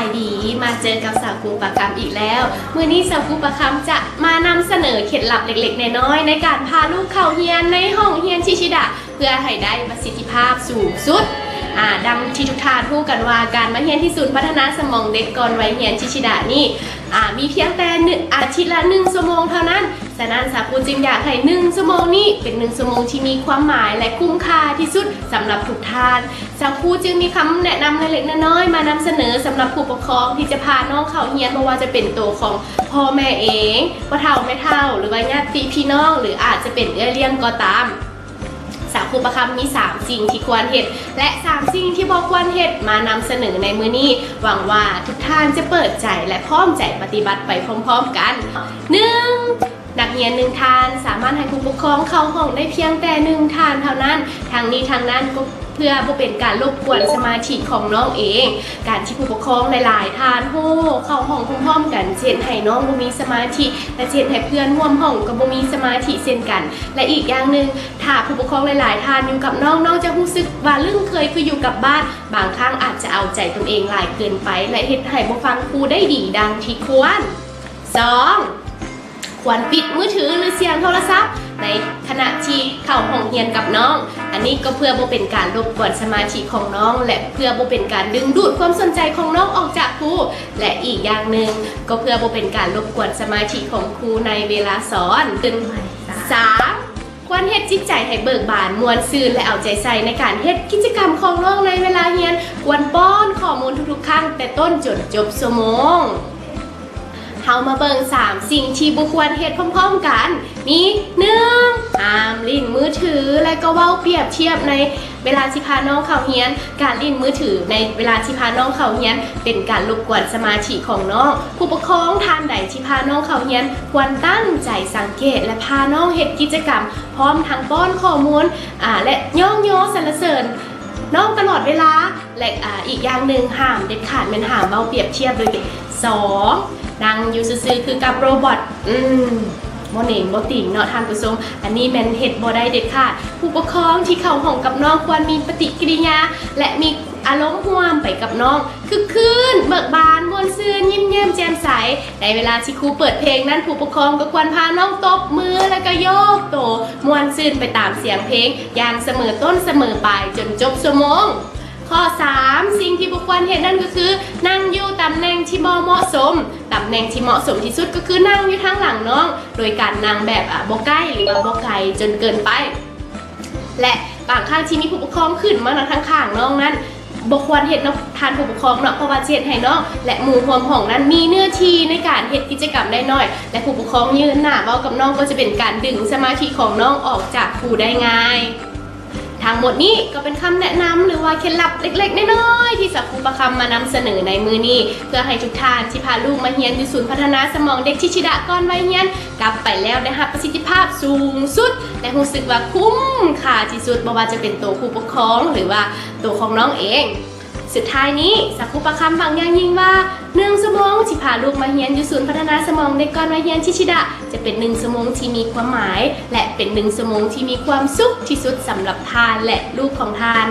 ายดีมาเจอกับสาวกูปะคำอีกแล้วมื้อนี้สาวกูปะคำจะมานำเสนอเคล็ดลับเล็กๆน้อยๆในการพาลูกเข้าเรียนในห้องเรียนชิชิดะเพื่อให้ได้ประสิทธิภาพสูงสุดดังที่ทุกท่านรู้กันว่าการมาเรียนที่ศูนย์พัฒนาสมองเด็กก่อนวัยเรียนชิชิดะนี่มีเพียงแต่อาทิตย์ละ1 ชั่วโมงเท่านั้นฉะนั้นสาวกูจึงอยากให้1 ชั่วโมงนี้เป็น1 ชั่วโมงที่มีความหมายและคุ้มค่าที่สุดสำหรับทุกท่านสาวกูจึงมีคำแนะนำเล็กๆน้อยๆมานำเสนอสำหรับผู้ปกครองที่จะพาน้องเข้าเรียนเพราะว่าจะเป็นตัวของพ่อแม่เองพ่อเฒ่าแม่เฒ่าหรือว่าญาติพี่น้องหรืออาจจะเป็นเอื้อเลี้ยงก็ตามสาวครูประคำมี3 สิ่งที่ควรเฮ็ดและ3 สิ่งที่บ่ควรเฮ็ดมานำเสนอในมื้อนี้หวังว่าทุกท่านจะเปิดใจและพร้อมใจปฏิบัติไปพร้อมๆกัน 1. นักเรียน1 ท่านสามารถให้ผู้ปกครองเข้าห้องได้เพียงแต่1 ท่านเท่านั้นทางนี้ทางนั้นก็เพื่อบ่เป็นการรบกวนสมาธิของน้องเองการที่ผู้ปกครองหลายๆท่านเข้าห้องพร้อมๆกันเช่นให้น้องบ่มีสมาธิและเช่นให้เพื่อนร่วมห้องก็บ่มีสมาธิเช่นกันและอีกอย่างหนึ่งถ้าผู้ปกครองหลายๆท่านอยู่กับน้องจะรู้สึกว่าลึ่งเคยคืออยู่กับบ้านบางครั้งอาจจะเอาใจตนเองหลายเกินไปและเฮ็ดให้บ่ฟังครูได้ดีดังที่ควร 2. ควรปิดมือถือหรือเสียงโทรศัพท์ในขณะที่เข้าห้องเรียนกับน้องอันนี้ก็เพื่อบ่เป็นการรบกวนสมาธิของน้องและเพื่อบ่เป็นการดึงดูดความสนใจของน้องออกจากครูและอีกอย่างหนึ่งก็เพื่อบ่เป็นการรบกวนสมาธิของครูในเวลาสอน3. ควรเฮ็ดจิตใจให้เบิกบานม่วนซื่นและเอาใจใส่ในการเฮ็ดกิจกรรมของน้องในเวลาเรียนควรป้อนข้อมูลทุกๆครั้งแต่ต้นจนจบชั่วโมงเฮามาเบิ่ง3 สิ่งที่บ่ควรเฮ็ดพร้อมๆกันมี 1. ห้ามลิ้นมือถือและก็เว้าเปรียบเทียบในเวลาที่พาน้องเข้าเรียนการลิ้นมือถือในเวลาที่พาน้องเข้าเรียนเป็นการรบกวนสมาธิของน้องผู้ปกครองท่านใดที่พาน้องเข้าเรียนควรตั้งใจสังเกตและพาน้องเฮ็ดกิจกรรมพร้อมทั้งป้อนข้อมูลและย่องโยสรรเสริญน้องตลอดเวลาและอีกอย่างหนึ่งห้ามเด็ดขาดเป็นห้ามเว้าเปรียบเทียบโดย2. นั่งอยู่ซื่อๆคือกับโรบอทบ่เหน่งบ่ติ่งเนาะท่านผู้ชมอันนี้แม่นเฮ็ดบ่ได้เด็ดขาดผู้ปกครองที่เข้าห้องกับน้องควรมีปฏิกิริยาและมีอารมณ์ร่วมไปกับน้องคือคืนเบิกบานม่วนซื่นยิ้มแย้มแจ่มใสในเวลาที่ครูเปิดเพลงนั้นผู้ปกครองก็ควรพาน้องตบมือแล้วก็โยกโตม่วนซื่นไปตามเสียงเพลงอย่างเสมอต้นเสมอปลายจนจบชั่วโมงข้อ 3 สิ่งที่บุคคลเห็นนั่นก็คือนั่งอยู่ตำแหน่งที่เหมาะสมตำแหน่งที่เหมาะสมที่สุดก็คือนั่งอยู่ทางหลังน้องโดยการนั่งแบบบ่ใกล้หรือว่าบ่ไกลจนเกินไปและบางครั้งที่มีผู้ปกครองขึ้นมาทางข้างน้องนั้นบ่ควรเฮ็ดเนาะทานผู้ปกครองเนาะเพราะว่าเฮ็ดให้น้องและหมู่ร่วมห้องนั้นมีเนื้อที่ในการเฮ็ดกิจกรรมได้น้อยและผู้ปกครองยืนหน้าเว้ากับน้องก็จะเป็นการดึงสมาธิของน้องออกจากครูได้ง่ายทั้งหมดนี้ก็เป็นคำแนะนำหรือว่าเคล็ดลับเล็กๆน้อยๆที่สาวครูประคำมานำเสนอในมื้อนี้เพื่อให้ทุกท่านที่พาลูกมาเรียนที่ศูนย์พัฒนาสมองเด็กชิชิดะก่อนวัยเรียนกลับไปแล้วได้รับประสิทธิภาพสูงสุดและรู้สึกว่าคุ้มค่าที่สุดบ่ว่าจะเป็นตัวผู้ปกครองหรือว่าตัวของน้องเองสุดท้ายนี้สาวครูประคำหวังอย่างยิ่งว่า1 ชั่วโมงที่พาลูกมาเรียนอยู่ศูนย์พัฒนาสมองเด็กก่อนวัยเรียนชิชิดะจะเป็น1 ชั่วโมงที่มีความหมายและเป็น1 ชั่วโมงที่มีความสุขที่สุดสำหรับทานและลูกของทาน